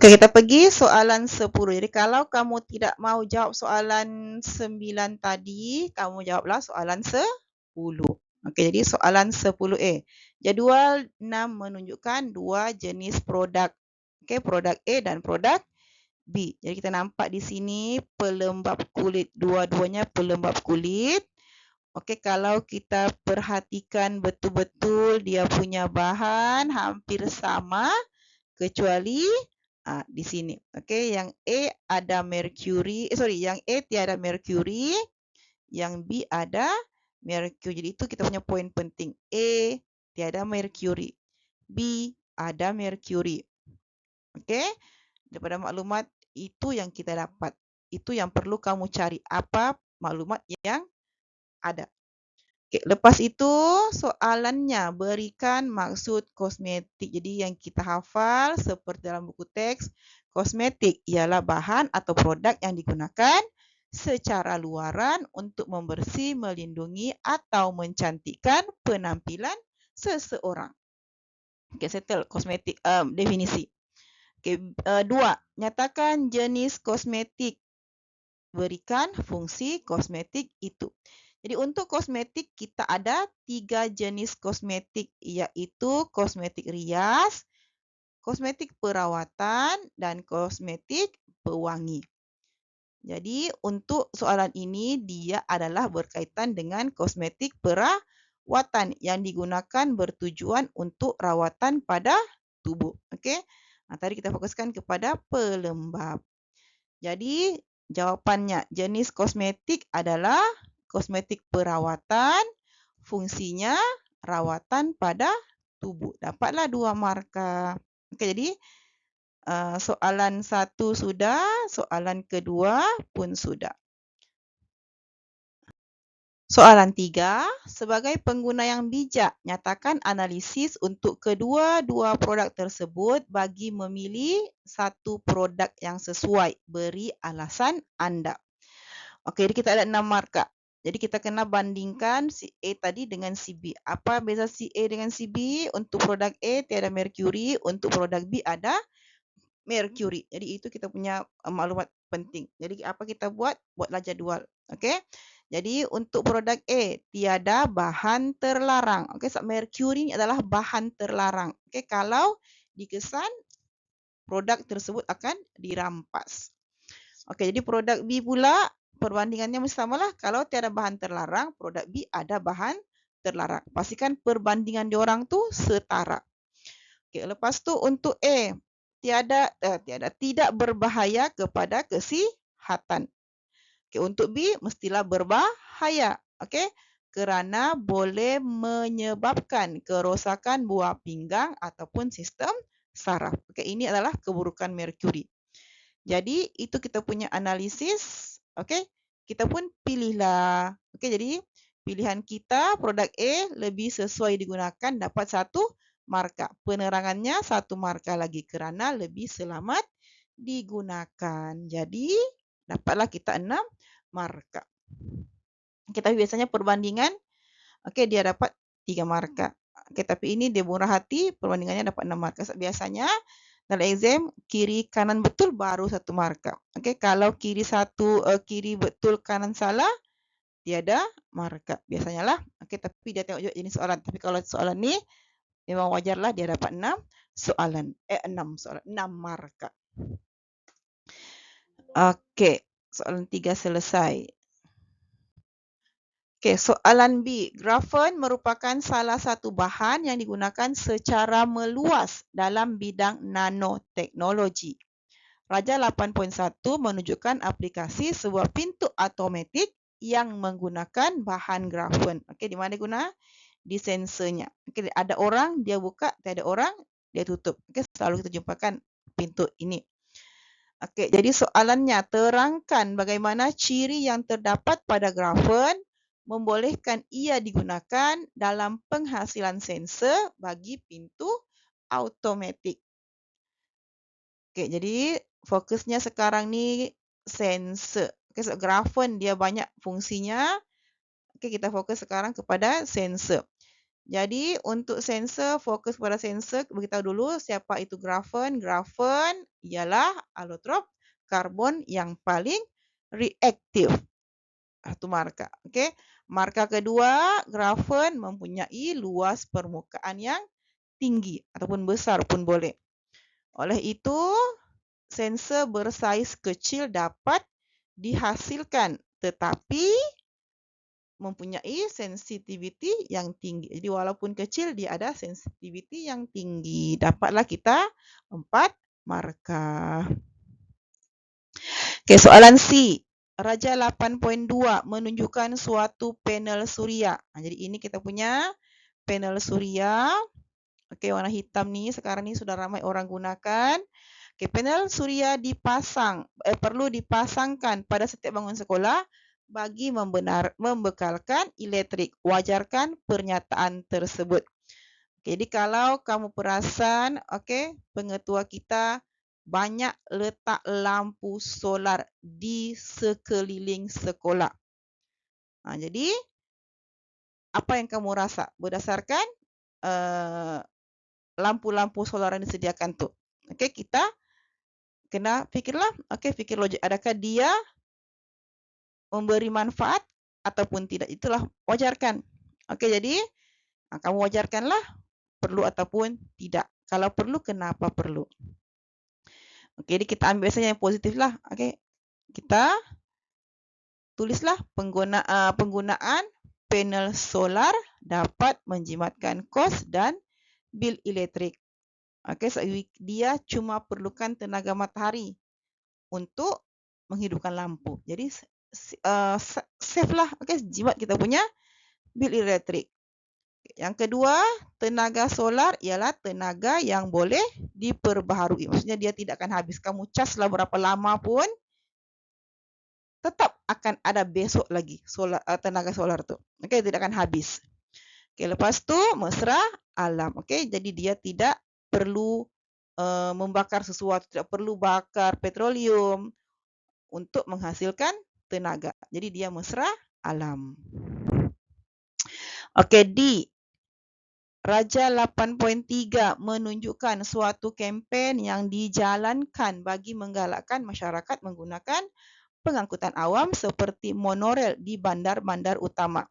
Okey, kita pergi soalan 10. Jadi kalau kamu tidak mau jawab soalan 9 tadi, kamu jawablah soalan 10. Okey, jadi soalan 10A. Jadual 6 menunjukkan dua jenis produk. Okey, produk A dan produk B. Jadi kita nampak di sini pelembab kulit, dua-duanya pelembab kulit. Okey, kalau kita perhatikan betul-betul dia punya bahan hampir sama kecuali di sini. Okey, yang A ada merkuri, yang A tiada merkuri, yang B ada merkuri. Jadi itu kita punya poin penting. A tiada merkuri, B ada merkuri. Okey, daripada maklumat itu yang kita dapat. Itu yang perlu kamu cari, apa maklumat yang ada. Okay, lepas itu soalannya berikan maksud kosmetik. Jadi yang kita hafal seperti dalam buku teks, kosmetik ialah bahan atau produk yang digunakan secara luaran untuk membersih, melindungi atau mencantikkan penampilan seseorang. Okay, settle kosmetik definisi. Okay, 2. Nyatakan jenis kosmetik. Berikan fungsi kosmetik itu. Jadi untuk kosmetik kita ada 3 jenis kosmetik, iaitu kosmetik rias, kosmetik perawatan dan kosmetik pewangi. Jadi untuk soalan ini dia adalah berkaitan dengan kosmetik perawatan yang digunakan bertujuan untuk rawatan pada tubuh. Okey. Tadi kita fokuskan kepada pelembab. Jadi jawapannya jenis kosmetik adalah kosmetik perawatan, fungsinya rawatan pada tubuh. Dapatlah 2 markah. Okey, jadi soalan 1 sudah, soalan kedua pun sudah. Soalan 3, sebagai pengguna yang bijak, nyatakan analisis untuk kedua-dua produk tersebut bagi memilih satu produk yang sesuai. Beri alasan anda. Okey, jadi kita ada 6 markah. Jadi kita kena bandingkan si A tadi dengan si B. Apa beza si A dengan si B? Untuk produk A tiada merkuri, untuk produk B ada merkuri. Jadi itu kita punya maklumat penting. Jadi apa kita buat? Buatlah jadual. Okey. Jadi untuk produk A tiada bahan terlarang. Okey, merkuri adalah bahan terlarang. Okey, kalau dikesan produk tersebut akan dirampas. Okey, jadi produk B pula perbandingannya mesti samalah. Kalau tiada bahan terlarang, produk B ada bahan terlarang. Pastikan perbandingan diorang tu setara. Okey, lepas tu untuk A tidak berbahaya kepada kesihatan. Okey, untuk B mestilah berbahaya. Okey, kerana boleh menyebabkan kerosakan buah pinggang ataupun sistem saraf. Okey, ini adalah keburukan merkuri. Jadi itu kita punya analisis. Okey, kita pun pilihlah. Okey, jadi pilihan kita produk A lebih sesuai digunakan, dapat 1 markah. Penerangannya 1 markah lagi kerana lebih selamat digunakan. Jadi dapatlah kita 6 markah. Okey, tapi biasanya perbandingan dia dapat 3 markah. Okey, tapi ini dia murah hati, perbandingannya dapat 6 markah. Biasanya dalam exam kiri kanan betul baru 1 markah. Okey, kalau kiri betul kanan salah tiada markah biasanya lah. Okey, tapi dia tengok juga jenis soalan. Tapi kalau soalan ni memang wajarlah dia dapat 6 soalan. 6 soalan, 6 markah. Okey, soalan 3 selesai. Okey, soalan B. Grafen merupakan salah satu bahan yang digunakan secara meluas dalam bidang nanoteknologi. Raja 8.1 menunjukkan aplikasi sebuah pintu automatik yang menggunakan bahan grafen. Okey, di mana guna? Di sensornya. Okey, ada orang dia buka, tiada orang dia tutup. Okey, selalu kita jumpakan pintu ini. Okey, jadi soalannya, terangkan bagaimana ciri yang terdapat pada grafen membolehkan ia digunakan dalam penghasilan sensor bagi pintu automatik. Okey, jadi fokusnya sekarang ni sensor. Okey, so grafen dia banyak fungsinya. Okey, kita fokus sekarang kepada sensor. Jadi untuk sensor, fokus pada sensor, beritahu dulu siapa itu grafen. Grafen ialah alotrop karbon yang paling reaktif. Satu markah. Okey. Markah kedua, grafen mempunyai luas permukaan yang tinggi ataupun besar pun boleh. Oleh itu, sensor bersaiz kecil dapat dihasilkan tetapi mempunyai sensitiviti yang tinggi. Jadi walaupun kecil dia ada sensitiviti yang tinggi. Dapatlah kita 4 markah. Okey, soalan C. Raja 8.2 menunjukkan suatu panel suria. Jadi ini kita punya panel suria. Okey, warna hitam ni sekarang ni sudah ramai orang gunakan. Okey, panel suria perlu dipasangkan pada setiap bangunan sekolah bagi membekalkan elektrik. Wajarkan pernyataan tersebut. Okay, jadi kalau kamu perasan, okey, pengetua kita banyak letak lampu solar di sekeliling sekolah. Jadi apa yang kamu rasa berdasarkan lampu-lampu solar yang disediakan tu? Okey, kita kena fikirlah, okey, fikir logik. Adakah dia memberi manfaat ataupun tidak? Itulah wajarkan. Okey, jadi kamu wajarkanlah perlu ataupun tidak. Kalau perlu, kenapa perlu? Okey, jadi kita ambil saja yang positif lah. Okey, kita tulislah penggunaan panel solar dapat menjimatkan kos dan bil elektrik. Okey, so dia cuma perlukan tenaga matahari untuk menghidupkan lampu. Jadi save lah, okey, jimat kita punya bil elektrik. Yang kedua, tenaga solar ialah tenaga yang boleh diperbaharui. Maksudnya dia tidak akan habis. Kamu caslah berapa lama pun tetap akan ada besok lagi tenaga solar tu. Okey, tidak akan habis. Okey, lepas tu mesra alam. Okey, jadi dia tidak perlu membakar sesuatu, tidak perlu bakar petroleum untuk menghasilkan tenaga. Jadi dia mesra alam. Okey, D. Raja 8.3 menunjukkan suatu kempen yang dijalankan bagi menggalakkan masyarakat menggunakan pengangkutan awam seperti monorel di bandar-bandar utama.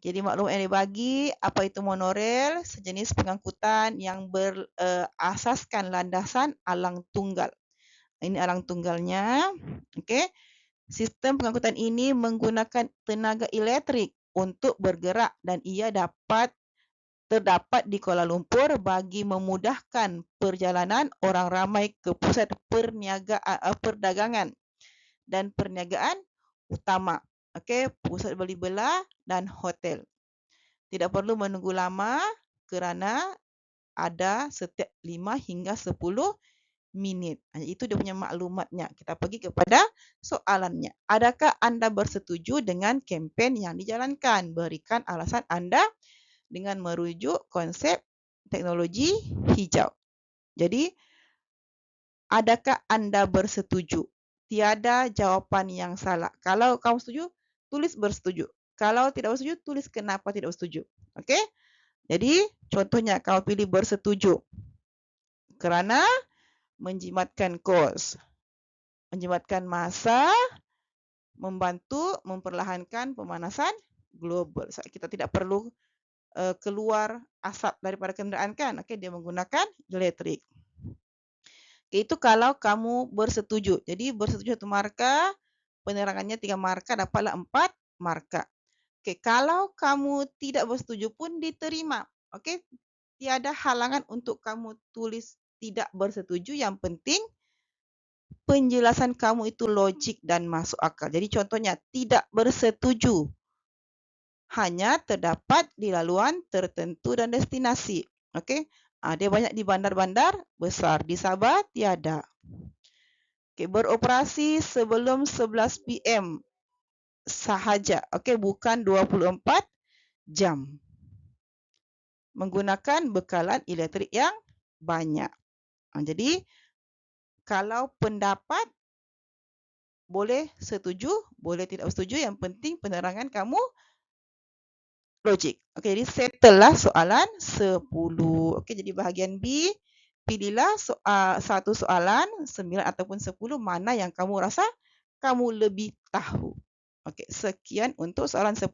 Jadi maklumat yang dibagi, apa itu monorel? Sejenis pengangkutan yang berasaskan landasan alang tunggal. Ini alang tunggalnya. Okey. Sistem pengangkutan ini menggunakan tenaga elektrik untuk bergerak dan ia terdapat di Kuala Lumpur bagi memudahkan perjalanan orang ramai ke pusat perdagangan dan perniagaan utama. Okey, pusat beli belah dan hotel. Tidak perlu menunggu lama kerana ada setiap 5 hingga 10 minit. Itu dia punya maklumatnya. Kita pergi kepada soalannya. Adakah anda bersetuju dengan kempen yang dijalankan? Berikan alasan anda dengan merujuk konsep teknologi hijau. Jadi, adakah anda bersetuju? Tiada jawapan yang salah. Kalau kamu setuju, tulis bersetuju. Kalau tidak bersetuju, tulis kenapa tidak bersetuju. Okey? Jadi, contohnya kamu pilih bersetuju kerana menjimatkan kos, menjimatkan masa, membantu memperlahankan pemanasan global. Kita tidak perlu keluar asap daripada kenderaan kan. Okey, dia menggunakan elektrik. Okay, itu kalau kamu bersetuju. Jadi bersetuju 1 markah, penerangannya 3 markah, dapatlah 4 markah. Okey, kalau kamu tidak bersetuju pun diterima. Okey, tiada halangan untuk kamu tulis tidak bersetuju. Yang penting penjelasan kamu itu logik dan masuk akal. Jadi contohnya tidak bersetuju hanya terdapat di laluan tertentu dan destinasi. Okey. Dia banyak di bandar-bandar besar. Di Sabah tiada. Okey, beroperasi sebelum 11 PM sahaja. Okey, bukan 24 jam. Menggunakan bekalan elektrik yang banyak. Jadi kalau pendapat boleh setuju, boleh tidak setuju, yang penting penerangan kamu logik. Okey, jadi settle lah soalan 10. Okey, jadi bahagian B pilihlah satu soalan, 9 ataupun 10, mana yang kamu rasa kamu lebih tahu. Okey, sekian untuk soalan 10.